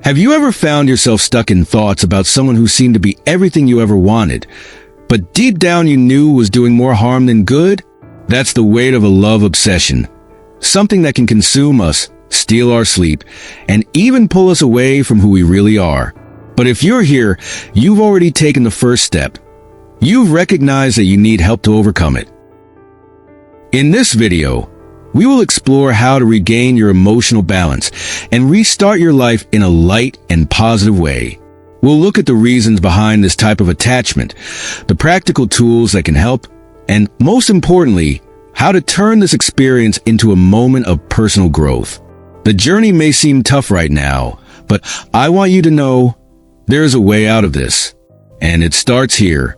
Have you ever found yourself stuck in thoughts about someone who seemed to be everything you ever wanted, but deep down you knew was doing more harm than good? That's the weight of a love obsession. Something that can consume us, steal our sleep, and even pull us away from who we really are. But if you're here, you've already taken the first step. You've recognized that you need help to overcome it. In this video, we will explore how to regain your emotional balance and restart your life in a light and positive way. We'll look at the reasons behind this type of attachment, the practical tools that can help, and most importantly, how to turn this experience into a moment of personal growth. The journey may seem tough right now, but I want you to know there's a way out of this, and it starts here.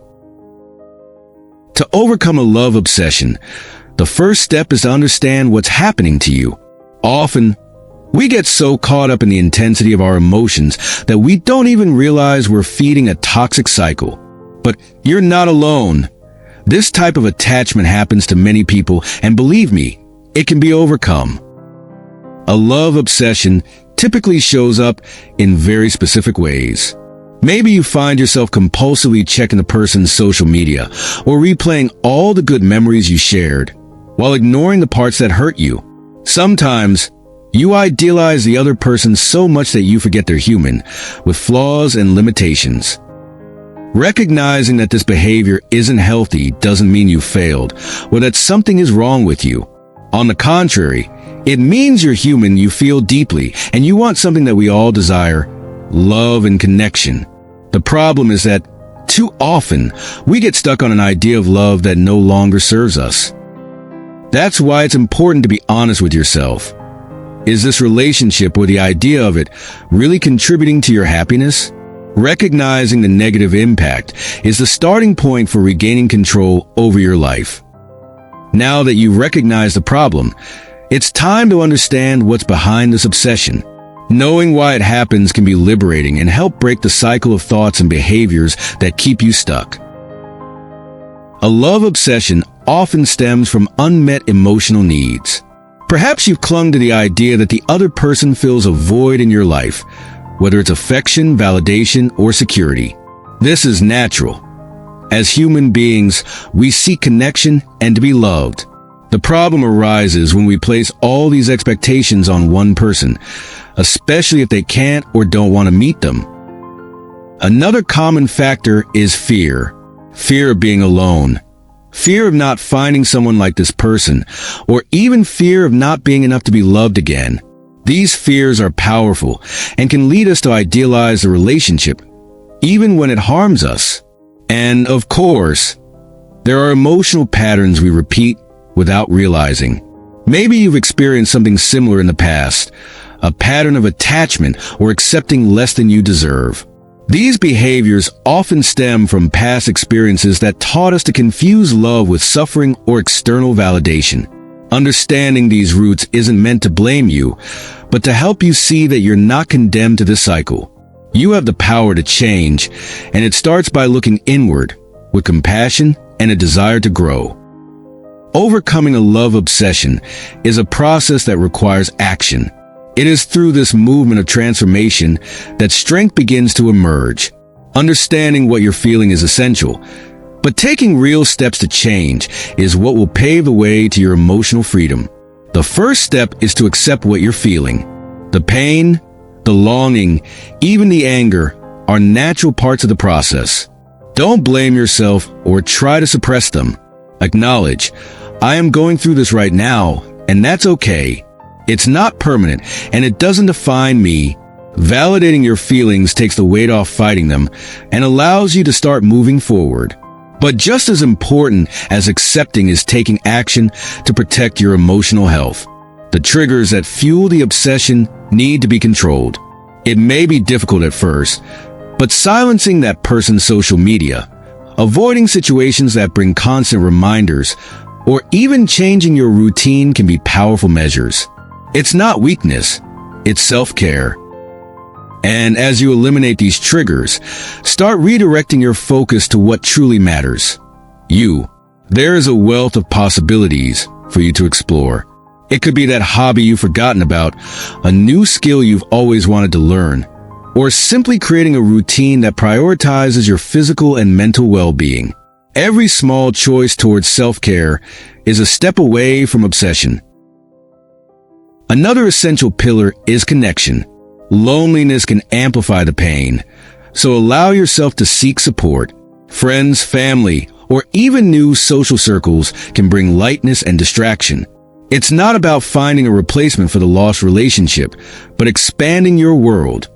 To overcome a love obsession, the first step is to understand what's happening to you. Often, we get so caught up in the intensity of our emotions that we don't even realize we're feeding a toxic cycle. But you're not alone. This type of attachment happens to many people, and believe me, it can be overcome. A love obsession typically shows up in very specific ways. Maybe you find yourself compulsively checking the person's social media or replaying all the good memories you shared, while ignoring the parts that hurt you. Sometimes, you idealize the other person so much that you forget they're human, with flaws and limitations. Recognizing that this behavior isn't healthy doesn't mean you failed, or that something is wrong with you. On the contrary, it means you're human, you feel deeply, and you want something that we all desire: love and connection. The problem is that, too often, we get stuck on an idea of love that no longer serves us. That's why it's important to be honest with yourself. Is this relationship or the idea of it really contributing to your happiness? Recognizing the negative impact is the starting point for regaining control over your life. Now that you recognize the problem, it's time to understand what's behind this obsession. Knowing why it happens can be liberating and help break the cycle of thoughts and behaviors that keep you stuck. A love obsession often stems from unmet emotional needs. Perhaps you've clung to the idea that the other person fills a void in your life, whether it's affection, validation, or security. This is natural. As human beings, we seek connection and to be loved. The problem arises when we place all these expectations on one person, especially if they can't or don't want to meet them. Another common factor is fear. Fear of being alone. Fear of not finding someone like this person, or even fear of not being enough to be loved again. These fears are powerful and can lead us to idealize the relationship, even when it harms us. And of course, there are emotional patterns we repeat without realizing. Maybe you've experienced something similar in the past, a pattern of attachment or accepting less than you deserve. These behaviors often stem from past experiences that taught us to confuse love with suffering or external validation. Understanding these roots isn't meant to blame you, but to help you see that you're not condemned to this cycle. You have the power to change, and it starts by looking inward, with compassion and a desire to grow. Overcoming a love obsession is a process that requires action. It is through this movement of transformation that strength begins to emerge. Understanding what you're feeling is essential, but taking real steps to change is what will pave the way to your emotional freedom. The first step is to accept what you're feeling. The pain, the longing, even the anger are natural parts of the process. Don't blame yourself or try to suppress them. Acknowledge, I am going through this right now, and that's okay. It's not permanent, and it doesn't define me. Validating your feelings takes the weight off fighting them and allows you to start moving forward. But just as important as accepting is taking action to protect your emotional health. The triggers that fuel the obsession need to be controlled. It may be difficult at first, but silencing that person's social media, avoiding situations that bring constant reminders, or even changing your routine can be powerful measures. It's not weakness, it's self-care. And as you eliminate these triggers, start redirecting your focus to what truly matters. You. There is a wealth of possibilities for you to explore. It could be that hobby you've forgotten about, a new skill you've always wanted to learn, or simply creating a routine that prioritizes your physical and mental well-being. Every small choice towards self-care is a step away from obsession. Another essential pillar is connection. Loneliness can amplify the pain, so allow yourself to seek support. Friends, family, or even new social circles can bring lightness and distraction. It's not about finding a replacement for the lost relationship, but expanding your world.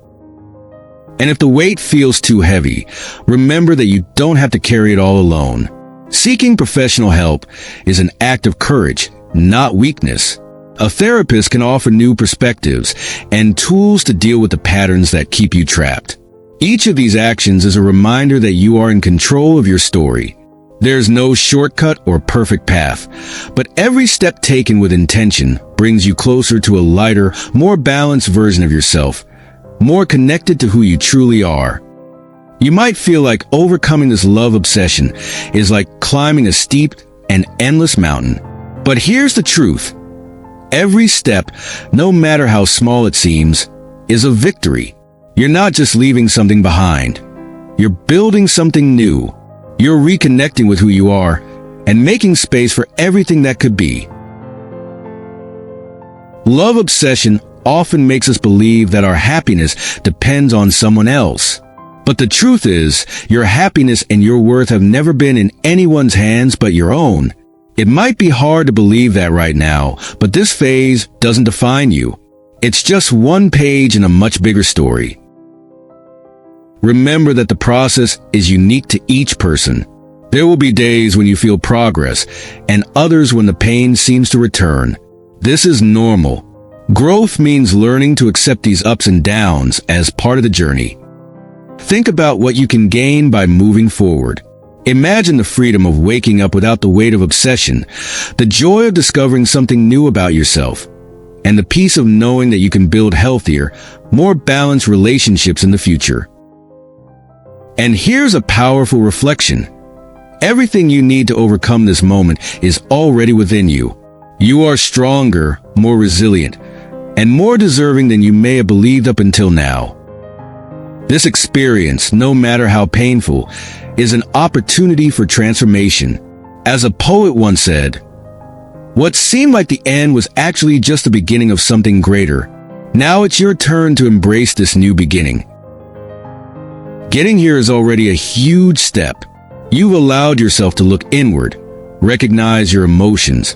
And if the weight feels too heavy, remember that you don't have to carry it all alone. Seeking professional help is an act of courage, not weakness. A therapist can offer new perspectives and tools to deal with the patterns that keep you trapped. Each of these actions is a reminder that you are in control of your story. There's no shortcut or perfect path, but every step taken with intention brings you closer to a lighter, more balanced version of yourself, more connected to who you truly are. You might feel like overcoming this love obsession is like climbing a steep and endless mountain. But here's the truth. Every step, no matter how small it seems, is a victory. You're not just leaving something behind. You're building something new. You're reconnecting with who you are and making space for everything that could be. Love obsession often makes us believe that our happiness depends on someone else. But the truth is, your happiness and your worth have never been in anyone's hands but your own. It might be hard to believe that right now, but this phase doesn't define you. It's just one page in a much bigger story. Remember that the process is unique to each person. There will be days when you feel progress, and others when the pain seems to return. This is normal. Growth means learning to accept these ups and downs as part of the journey. Think about what you can gain by moving forward. Imagine the freedom of waking up without the weight of obsession, the joy of discovering something new about yourself, and the peace of knowing that you can build healthier, more balanced relationships in the future. And here's a powerful reflection. Everything you need to overcome this moment is already within you. You are stronger, more resilient, and more deserving than you may have believed up until now. This experience, no matter how painful, is an opportunity for transformation. As a poet once said, "What seemed like the end was actually just the beginning of something greater. Now it's your turn to embrace this new beginning." Getting here is already a huge step. You've allowed yourself to look inward, recognize your emotions,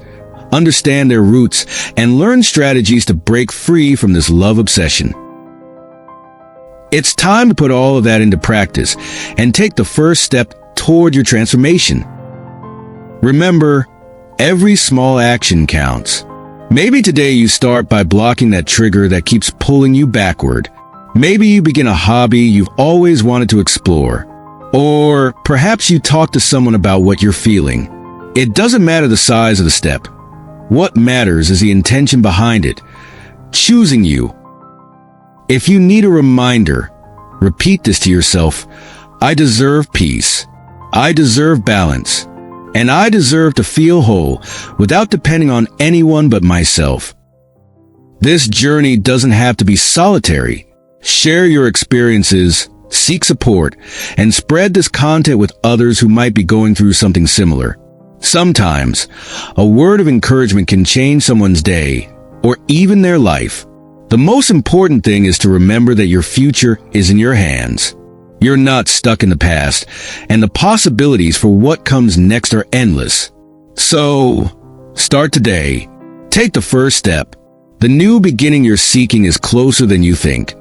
understand their roots, and learn strategies to break free from this love obsession. It's time to put all of that into practice and take the first step toward your transformation. Remember, every small action counts. Maybe today you start by blocking that trigger that keeps pulling you backward. Maybe you begin a hobby you've always wanted to explore. Or perhaps you talk to someone about what you're feeling. It doesn't matter the size of the step. What matters is the intention behind it, choosing you. If you need a reminder, repeat this to yourself. I deserve peace. I deserve balance. And I deserve to feel whole without depending on anyone but myself. This journey doesn't have to be solitary. Share your experiences, seek support, and spread this content with others who might be going through something similar. Sometimes, a word of encouragement can change someone's day, or even their life. The most important thing is to remember that your future is in your hands. You're not stuck in the past, and the possibilities for what comes next are endless. So, start today. Take the first step. The new beginning you're seeking is closer than you think.